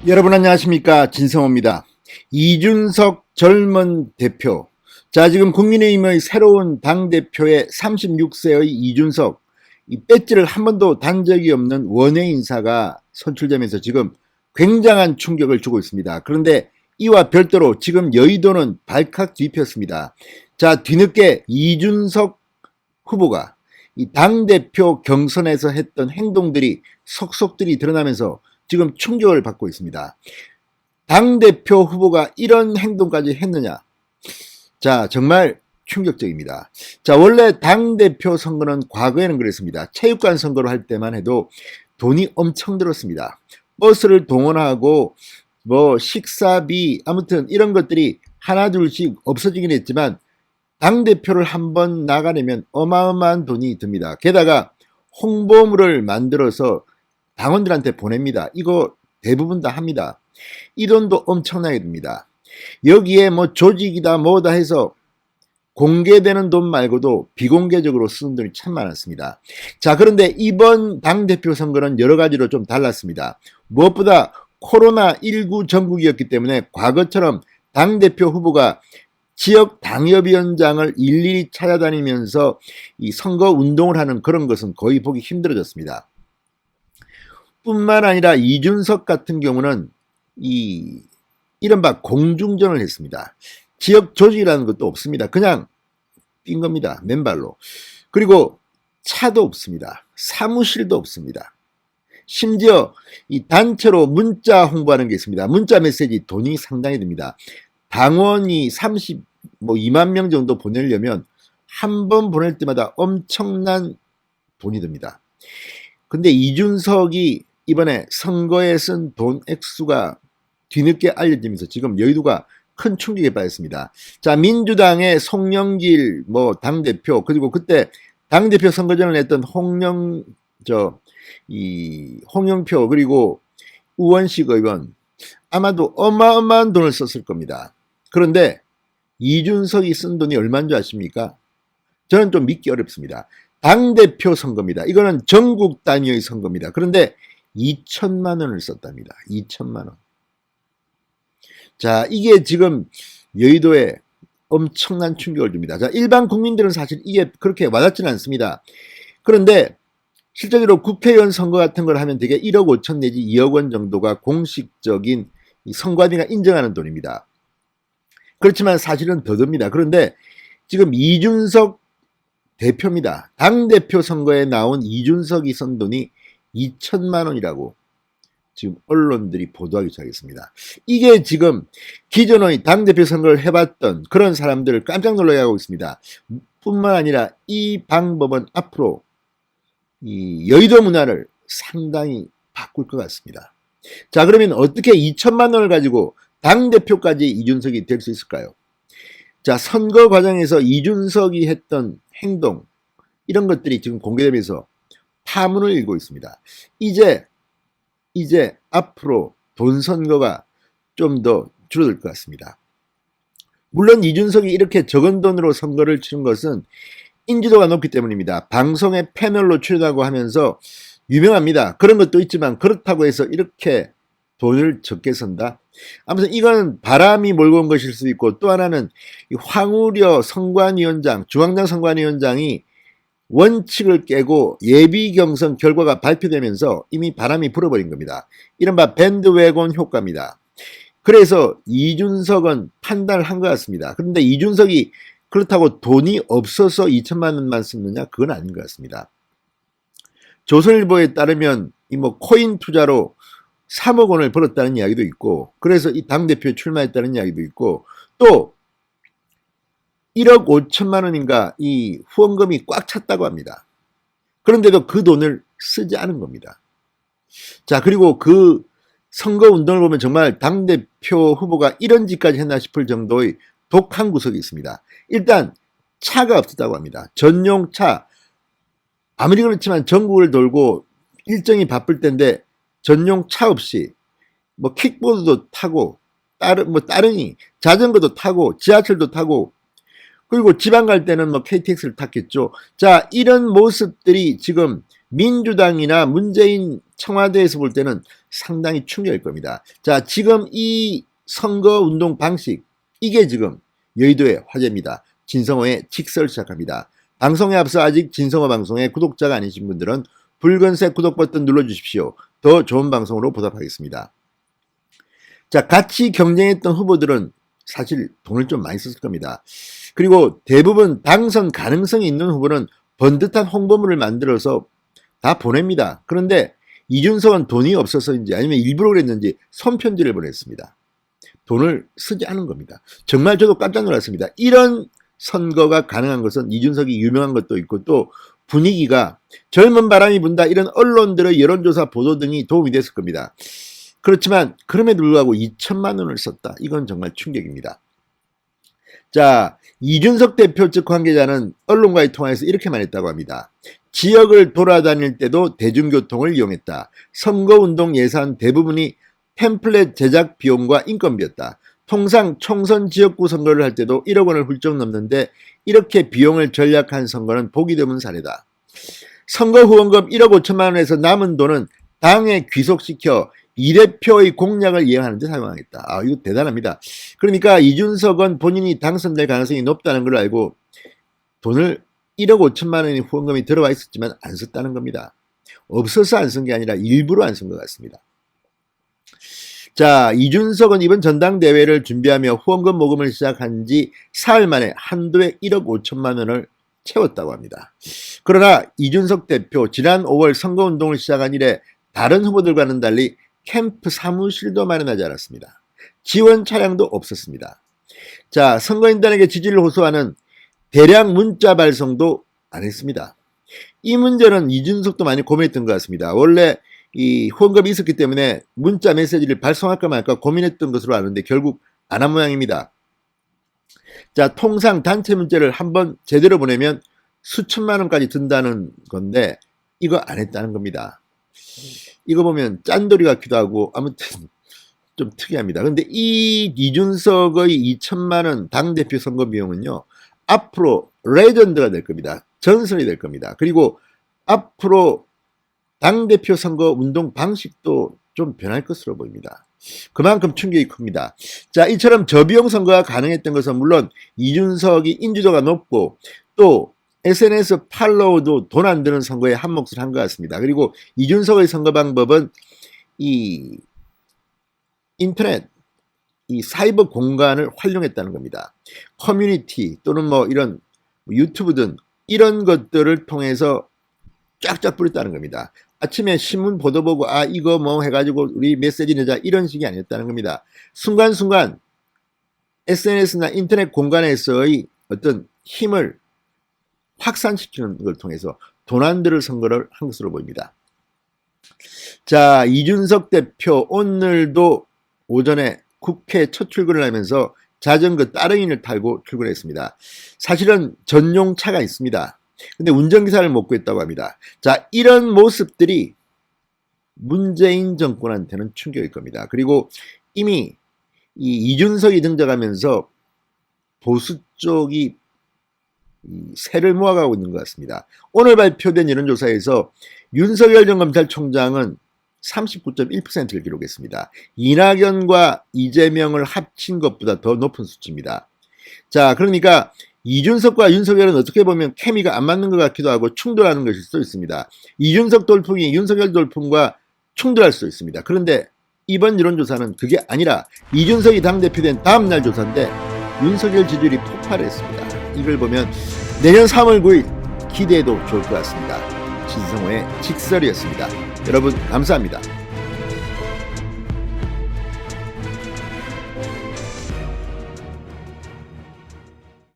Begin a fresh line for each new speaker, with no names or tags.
여러분 안녕하십니까, 진성호입니다. 이준석 젊은 대표. 자, 지금 국민의힘의 새로운 당대표의 36세의 이준석, 이 배지를 한 번도 단 적이 없는 원외 인사가 선출되면서 지금 굉장한 충격을 주고 있습니다. 그런데 이와 별도로 지금 여의도는 발칵 뒤폈습니다. 자, 뒤늦게 이준석 후보가 이 당대표 경선에서 했던 행동들이 속속들이 드러나면서 지금 충격을 받고 있습니다. 당대표 후보가 이런 행동까지 했느냐? 자, 정말 충격적입니다. 자, 원래 당대표 선거는 과거에는 그랬습니다. 체육관 선거로 할 때만 해도 돈이 엄청 들었습니다. 버스를 동원하고 뭐 식사비, 아무튼 이런 것들이 하나둘씩 없어지긴 했지만 당대표를 한번 나가려면 어마어마한 돈이 듭니다. 게다가 홍보물을 만들어서 당원들한테 보냅니다. 이거 대부분 다 합니다. 이 돈도 엄청나게 듭니다. 여기에 뭐 조직이다 뭐다 해서 공개되는 돈 말고도 비공개적으로 쓰는 돈이 참 많았습니다. 자, 그런데 이번 당대표 선거는 여러 가지로 좀 달랐습니다. 무엇보다 코로나19 전국이었기 때문에 과거처럼 당대표 후보가 지역 당협위원장을 일일이 찾아다니면서 이 선거 운동을 하는 그런 것은 거의 보기 힘들어졌습니다. 뿐만 아니라 이준석 같은 경우는 이른바 공중전을 했습니다. 지역 조직이라는 것도 없습니다. 그냥 뛴 겁니다. 맨발로. 그리고 차도 없습니다. 사무실도 없습니다. 심지어 이 단체로 문자 홍보하는 게 있습니다. 문자 메시지 돈이 상당히 듭니다. 당원이 2만 명 정도 보내려면 한 번 보낼 때마다 엄청난 돈이 듭니다. 근데 이준석이 이번에 선거에 쓴 돈 액수가 뒤늦게 알려지면서 지금 여의도가 큰 충격에 빠졌습니다. 자, 민주당의 송영길 당대표, 그리고 그때 당대표 선거전을 했던 홍영표, 그리고 우원식 의원, 아마도 어마어마한 돈을 썼을 겁니다. 그런데 이준석이 쓴 돈이 얼마인 줄 아십니까? 저는 좀 믿기 어렵습니다. 당대표 선거입니다. 이거는 전국 단위의 선거입니다. 그런데 2천만 원을 썼답니다. 2천만 원. 자, 이게 지금 여의도에 엄청난 충격을 줍니다. 자, 일반 국민들은 사실 이게 그렇게 와닿지는 않습니다. 그런데 실제로 국회의원 선거 같은 걸 하면 되게 1억 5천 내지 2억 원 정도가 공식적인 선관위가 인정하는 돈입니다. 그렇지만 사실은 더 듭니다. 그런데 지금 이준석 대표입니다. 당대표 선거에 나온 이준석이 쓴 돈이 2천만 원이라고 지금 언론들이 보도하기 시작했습니다. 이게 지금 기존의 당대표 선거를 해봤던 그런 사람들을 깜짝 놀라게 하고 있습니다. 뿐만 아니라 이 방법은 앞으로 이 여의도 문화를 상당히 바꿀 것 같습니다. 자, 그러면 어떻게 2천만 원을 가지고 당대표까지 이준석이 될 수 있을까요? 자, 선거 과정에서 이준석이 했던 행동, 이런 것들이 지금 공개되면서 파문을 일고 있습니다. 이제 앞으로 돈 선거가 좀 더 줄어들 것 같습니다. 물론 이준석이 이렇게 적은 돈으로 선거를 치른 것은 인지도가 높기 때문입니다. 방송에 패널로 출연하고 하면서 유명합니다. 그런 것도 있지만 그렇다고 해서 이렇게 돈을 적게 쓴다? 아무튼 이건 바람이 몰고 온 것일 수 있고, 또 하나는 황우려 선관위원장, 중앙당 선관위원장이 원칙을 깨고 예비 경선 결과가 발표되면서 이미 바람이 불어버린 겁니다. 이른바 밴드웨건 효과입니다. 그래서 이준석은 판단을 한 것 같습니다. 그런데 이준석이 그렇다고 돈이 없어서 2천만 원만 쓰느냐? 그건 아닌 것 같습니다. 조선일보에 따르면 코인 투자로 3억 원을 벌었다는 이야기도 있고, 그래서 이 당대표에 출마했다는 이야기도 있고, 또 1억 5천만 원인가 이 후원금이 꽉 찼다고 합니다. 그런데도 그 돈을 쓰지 않은 겁니다. 자, 그리고 그 선거 운동을 보면 정말 당대표 후보가 이런 짓까지 했나 싶을 정도의 독한 구석이 있습니다. 일단 차가 없었다고 합니다. 전용차, 아무리 그렇지만 전국을 돌고 일정이 바쁠 때인데 전용 차 없이 킥보드도 타고 따릉이 자전거도 타고 지하철도 타고 그리고 지방 갈 때는 뭐 KTX를 탔겠죠. 자, 이런 모습들이 지금 민주당이나 문재인 청와대에서 볼 때는 상당히 충격일 겁니다. 자, 지금 이 선거운동 방식, 이게 지금 여의도의 화제입니다. 진성호의 직설 시작합니다. 방송에 앞서 아직 진성호 방송의 구독자가 아니신 분들은 붉은색 구독 버튼 눌러주십시오. 더 좋은 방송으로 보답하겠습니다. 자, 같이 경쟁했던 후보들은 사실 돈을 좀 많이 썼을 겁니다. 그리고 대부분 당선 가능성이 있는 후보는 번듯한 홍보물을 만들어서 다 보냅니다. 그런데 이준석은 돈이 없어서인지 아니면 일부러 그랬는지 손편지를 보냈습니다. 돈을 쓰지 않은 겁니다. 정말 저도 깜짝 놀랐습니다. 이런 선거가 가능한 것은 이준석이 유명한 것도 있고 또 분위기가 젊은 바람이 분다 이런 언론들의 여론조사 보도 등이 도움이 됐을 겁니다. 그렇지만 그럼에도 불구하고 2천만 원을 썼다. 이건 정말 충격입니다. 자, 이준석 대표 측 관계자는 언론과의 통화에서 이렇게 말했다고 합니다. 지역을 돌아다닐 때도 대중교통을 이용했다. 선거운동 예산 대부분이 템플릿 제작 비용과 인건비였다. 통상 총선 지역구 선거를 할 때도 1억 원을 훌쩍 넘는데 이렇게 비용을 절약한 선거는 보기 드문 사례다. 선거 후원금 1억 5천만 원에서 남은 돈은 당에 귀속시켜 이 대표의 공약을 이행하는 데 사용하겠다. 아, 이거 대단합니다. 그러니까 이준석은 본인이 당선될 가능성이 높다는 걸 알고 돈을 1억 5천만 원의 후원금이 들어와 있었지만 안 썼다는 겁니다. 없어서 안 쓴 게 아니라 일부러 안 쓴 것 같습니다. 자, 이준석은 이번 전당대회를 준비하며 후원금 모금을 시작한 지 사흘 만에 한도에 1억 5천만 원을 채웠다고 합니다. 그러나 이준석 대표 지난 5월 선거운동을 시작한 이래 다른 후보들과는 달리 캠프 사무실도 마련하지 않았습니다. 지원 차량도 없었습니다. 자, 선거인단에게 지지를 호소하는 대량 문자 발송도 안 했습니다. 이 문제는 이준석도 많이 고민했던 것 같습니다. 원래 이 후원금이 있었기 때문에 문자 메시지를 발송할까 말까 고민했던 것으로 아는데 결국 안 한 모양입니다. 자, 통상 단체 문자를 한번 제대로 보내면 수천만 원까지 든다는 건데 이거 안 했다는 겁니다. 이거 보면 짠돌이 같기도 하고 아무튼 좀 특이합니다. 근데 이 이준석의 2천만 원 당대표 선거 비용은요, 앞으로 레전드가 될 겁니다. 전설이 될 겁니다. 그리고 앞으로 당대표 선거 운동 방식도 좀 변할 것으로 보입니다. 그만큼 충격이 큽니다. 자, 이처럼 저비용 선거가 가능했던 것은 물론 이준석이 인지도가 높고 또 SNS 팔로우도 돈 안 드는 선거에 한 몫을 한 것 같습니다. 그리고 이준석의 선거 방법은 이 인터넷, 이 사이버 공간을 활용했다는 겁니다. 커뮤니티 또는 뭐 이런 유튜브 등 이런 것들을 통해서 쫙쫙 뿌렸다는 겁니다. 아침에 신문 보도 보고 아 이거 뭐 해가지고 우리 메시지 내자 이런 식이 아니었다는 겁니다. 순간순간 SNS나 인터넷 공간에서의 어떤 힘을 확산시키는 걸 통해서 돈 안 들을 선거를 한 것으로 보입니다. 자, 이준석 대표 오늘도 오전에 국회 첫 출근을 하면서 자전거 따릉이를 타고 출근했습니다. 사실은 전용차가 있습니다. 근데 운전기사를 못 구했다고 합니다. 자, 이런 모습들이 문재인 정권한테는 충격일 겁니다. 그리고 이미 이준석이 등장하면서 보수 쪽이 세를 모아가고 있는 것 같습니다. 오늘 발표된 여론조사에서 윤석열 전 검찰총장은 39.1%를 기록했습니다. 이낙연과 이재명을 합친 것보다 더 높은 수치입니다. 자, 그러니까 이준석과 윤석열은 어떻게 보면 케미가 안 맞는 것 같기도 하고 충돌하는 것일 수도 있습니다. 이준석 돌풍이 윤석열 돌풍과 충돌할 수도 있습니다. 그런데 이번 여론조사는 그게 아니라 이준석이 당대표된 다음날 조사인데 윤석열 지지율이 폭발했습니다. 이걸 보면 내년 3월 9일 기대해도 좋을 것 같습니다. 진성호의 직설이었습니다. 여러분 감사합니다.